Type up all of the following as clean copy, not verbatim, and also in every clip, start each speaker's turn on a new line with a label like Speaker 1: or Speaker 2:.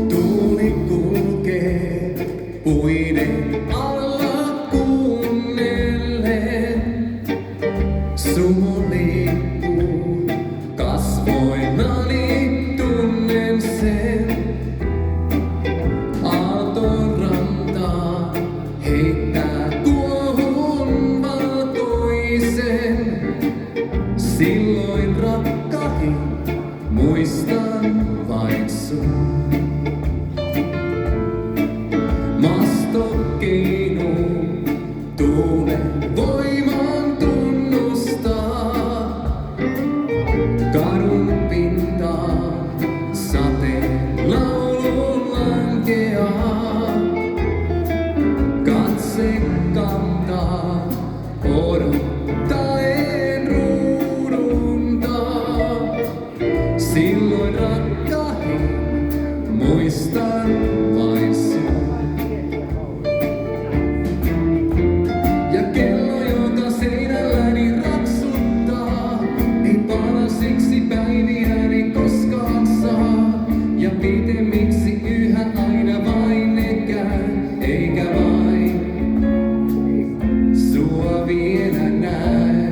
Speaker 1: Tuuli kulkee puiden alla kuunnellen. Sumo liikkuu kasvoillani, tunnen sen. Aalto rantaa heittää kuohun valkoisen. Silloin rakkain muistan vain sun. Masto keinuu, tuulen voiman tunnustaa. Kadun pintaan sateen laulu lankeaa. Katse kantaa odottaen ruuduntaa. Silloin rakkain muistan vain sun. Ja kello, joka seinälläni raksuttaa, ei pala siksi päiviäni koskaan saa. Ja pitemmiksi yhä aina vain ne käy, eikä vain sua vielä näy.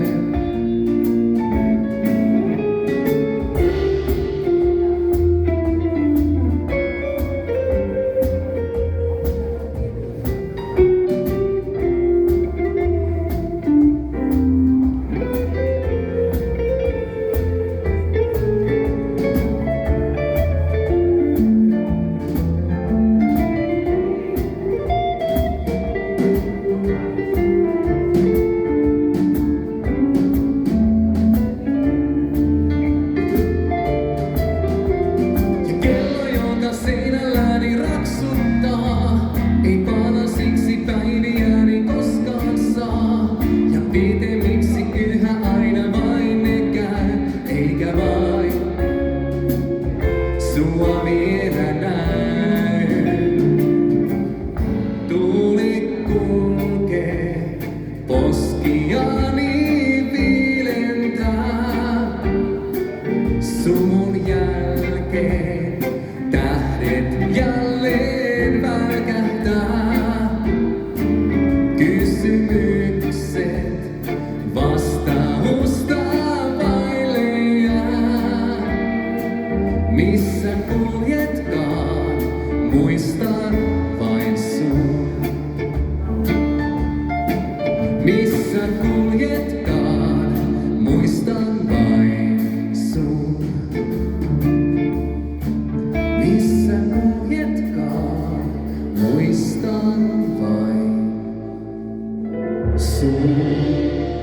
Speaker 1: Seinälläni raksuttaa, ei pala siksi päiviäni koskaan saa. Ja pitemmiksi yhä aina vain ne käy, eikä vain sua vielä näy. Tuuli kulkee, poskiani viilentää. Sumun jälkeen tähdet jälleen välkähtää. Kysymykset vastausta vaille jää. Missä kuljetkaan, muistan vain sun. Missä kuljetkaan, muistan vain sun. Missä kuljetkaan, muistan vain sun.